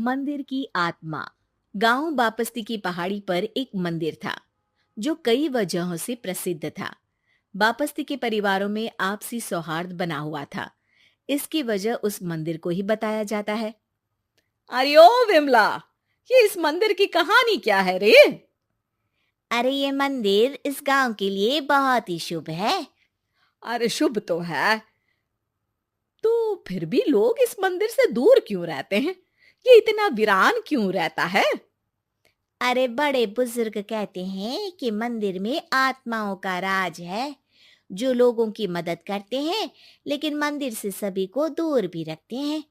मंदिर की आत्मा। गांव बापस्ती की पहाड़ी पर एक मंदिर था जो कई वजहों से प्रसिद्ध था। बापस्ती के परिवारों में आपसी सौहार्द बना हुआ था। इसकी वजह उस मंदिर को ही बताया जाता है। अरे ओ विमला, ये इस मंदिर की कहानी क्या है रे? अरे ये मंदिर इस गांव के लिए बहुत ही शुभ है। अरे शुभ तो है, तो फिर भी लोग इस मंदिर से दूर क्यों रहते हैं? ये इतना वीरान क्यों रहता है? अरे बड़े बुजुर्ग कहते हैं कि मंदिर में आत्माओं का राज है जो लोगों की मदद करते हैं, लेकिन मंदिर से सभी को दूर भी रखते हैं।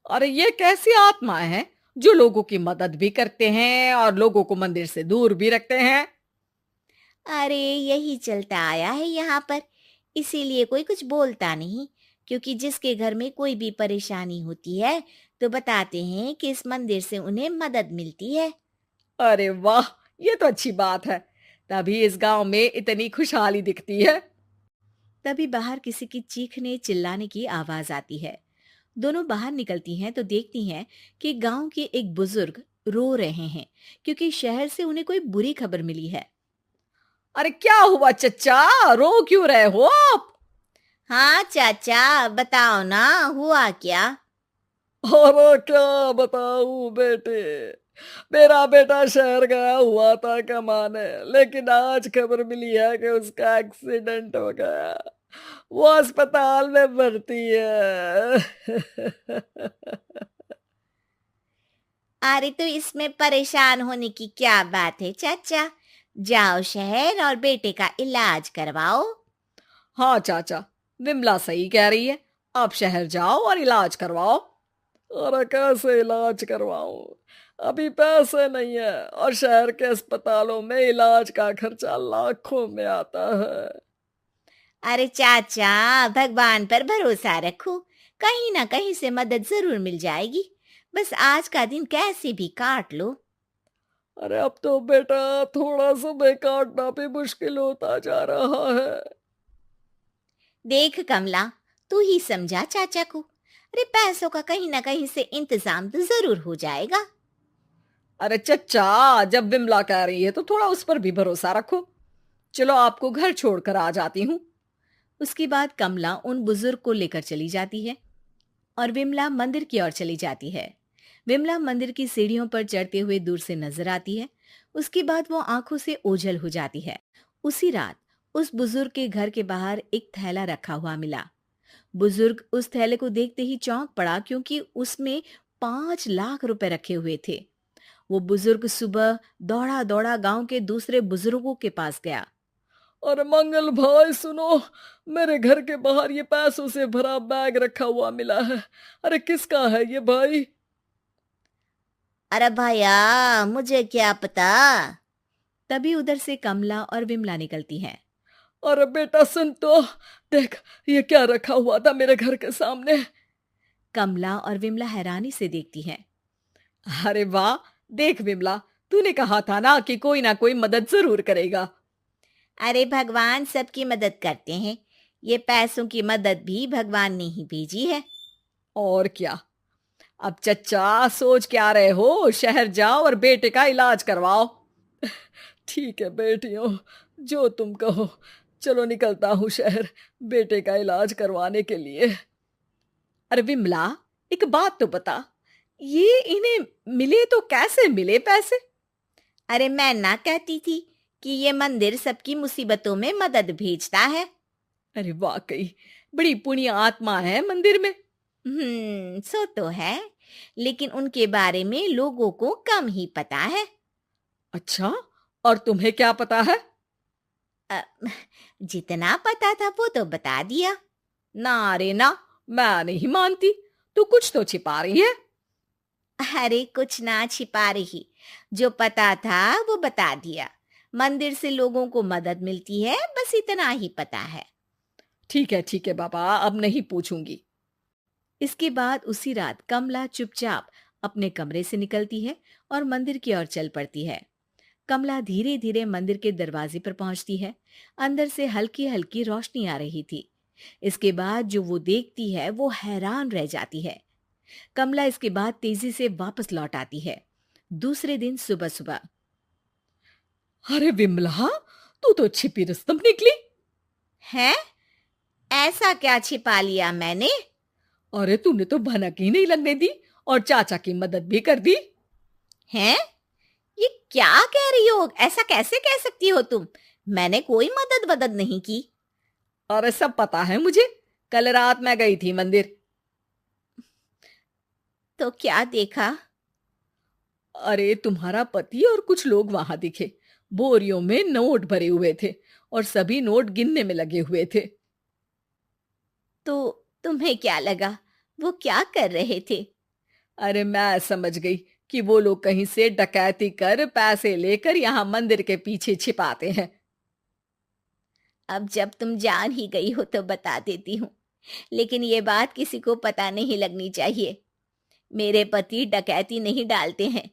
अरे ये कैसी आत्माएं हैं जो लोगों की मदद भी करते हैं और लोगों को मंदिर से दूर भी रखते हैं? अरे यही चलता आया है यहाँ पर, इसीलिए कोई कुछ बोलता नहीं। क्योंकि जिसके घर में कोई भी परेशानी होती है तो बताते हैं कि इस मंदिर से उन्हें मदद मिलती है। अरे वाह, ये तो अच्छी बात है। तभी इस गांव में इतनी खुशहाली दिखती है। तभी बाहर किसी की चीखने चिल्लाने की आवाज आती है। दोनों बाहर निकलती हैं तो देखती हैं कि गांव के एक बुजुर्ग रो रहे हैं क्योंकि शहर से उन्हें कोई बुरी खबर मिली है। अरे क्या हुआ चच्चा, रो क्यों रहे हो आप? हाँ चाचा, बताओ ना, हुआ क्या? अरे क्या बताऊं बेटे, मेरा बेटा शहर गया हुआ था कमाने, लेकिन आज खबर मिली है कि उसका एक्सीडेंट हो गया। वो अस्पताल में भर्ती है। अरे तो इसमें परेशान होने की क्या बात है चाचा? जाओ शहर और बेटे का इलाज करवाओ। हाँ चाचा, विमला सही कह रही है। आप शहर जाओ और इलाज करवाओ। अरे कैसे इलाज करवाऊं, अभी पैसे नहीं है और शहर के अस्पतालों में इलाज का खर्चा लाखों में आता है। अरे चाचा, भगवान पर भरोसा रखो, कहीं ना कहीं से मदद जरूर मिल जाएगी। बस आज का दिन कैसे भी काट लो। अरे अब तो बेटा थोड़ा समय काटना भी मुश्किल होता जा रहा है। देख कमला, तू ही समझा चाचा को। अरे पैसों का कहीं ना कहीं से इंतजाम तो जरूर हो जाएगा। अरे चच्चा, जब विमला कह रही है तो थोड़ा उस पर भी भरोसा रखो। चलो आपको घर छोड़कर आ जाती हूँ। उसके बाद कमला उन बुजुर्ग को लेकर चली जाती है और विमला मंदिर की ओर चली जाती है। विमला मंदिर की सीढ़ियों पर चढ़ते हुए दूर से नजर आती है। उसके बाद वो आंखों से ओझल हो जाती है। उसी रात उस बुजुर्ग के घर के बाहर एक थैला रखा हुआ मिला। बुजुर्ग उस थैले को देखते ही चौंक पड़ा क्योंकि उसमें 5 लाख रुपए रखे हुए थे। वो बुजुर्ग सुबह दौड़ा दौड़ा गांव के दूसरे बुजुर्गों के पास गया। अरे मंगल भाई सुनो, मेरे घर के बाहर ये पैसों से भरा बैग रखा हुआ मिला है। अरे किसका है ये भाई? अरे भैया, मुझे क्या पता। तभी उधर से कमला और विमला निकलती हैं। अरे बेटा सुन तो, देख ये क्या रखा हुआ था मेरे घर के सामने। कमला और विमला हैरानी से देखती हैं। अरे वाह, देख विमला, तूने कहा था ना कोई मदद जरूर करेगा। अरे भगवान सबकी मदद करते हैं। ये पैसों की मदद भी भगवान ने ही भेजी है। और क्या। अब चच्चा सोच क्या रहे हो, शहर जाओ और बेटे का इलाज करवाओ। ठीक है बेटियों, जो तुम कहो। चलो निकलता हूँ शहर, बेटे का इलाज करवाने के लिए। अरे विमला, एक बात तो बता, ये इन्हें मिले तो कैसे मिले पैसे? अरे मैं ना कहती थी कि ये मंदिर सबकी मुसीबतों में मदद भेजता है। अरे वाकई बड़ी पुण्य आत्मा है मंदिर में। सो तो है, लेकिन उनके बारे में लोगों को कम ही पता है। अच्छा, और तुम्हें क्या पता है? अ, जितना पता था वो तो बता दिया। ना रे ना, मैं नहीं मानती। तू कुछ तो छिपा रही है। अरे कुछ ना छिपा रही, जो पता था वो बता दिया। मंदिर से लोगों को मदद मिलती है, बस इतना ही पता है। ठीक है बाबा, अब नहीं पूछूंगी। इसके बाद उसी रात कमला चुपचाप अपने कमरे से निकलती है और मंदिर की ओर चल पड़ती है। कमला धीरे धीरे मंदिर के दरवाजे पर पहुंचती है। अंदर से हल्की हल्की रोशनी आ रही थी। इसके बाद जो वो देखती है वो हैरान रह जाती है। कमला इसके बाद तेजी से वापस लौट आती है। दूसरे दिन सुबह सुबह। अरे विमला, तू तो छिपी रुस्तम निकली। है? ऐसा क्या छिपा लिया मैंने? अरे तूने तो भनक ही नहीं लगने दी और चाचा की मदद भी कर दी। हैं? ये क्या कह रही हो? ऐसा कैसे कह सकती हो तुम? मैंने कोई मदद वदद नहीं की। अरे सब पता है मुझे, कल रात मैं गई थी मंदिर। तो क्या देखा? अरे तुम्हारा पति और कुछ लोग वहां दिखे। बोरियों में नोट भरे हुए थे और सभी नोट गिनने में लगे हुए थे। तो तुम्हें क्या लगा? वो क्या कर रहे थे? अरे मैं समझ गई कि वो लोग कहीं से डकैती कर पैसे लेकर यहाँ मंदिर के पीछे छिपाते हैं। अब जब तुम जान ही गई हो तो बता देती हूँ, लेकिन ये बात किसी को पता नहीं लगनी चाहिए। मेरे पति डकैती नहीं डालते हैं,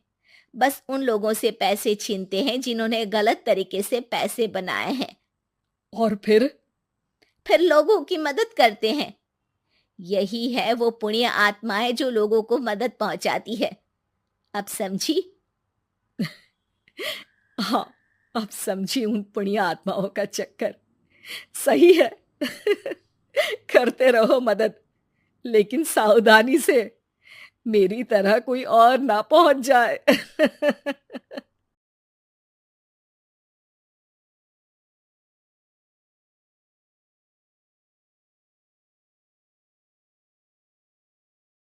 बस उन लोगों से पैसे छीनते हैं जिन्होंने गलत तरीके से पैसे बनाए हैं। और फिर लोगों की मदद करते हैं। यही है वो पुण्य आत्माएं जो लोगों को मदद पहुंचाती है। अब समझी? हाँ, अब समझी उन पुण्य आत्माओं का चक्कर। सही है। करते रहो मदद, लेकिन सावधानी से, मेरी तरह कोई और ना पहुंच जाए।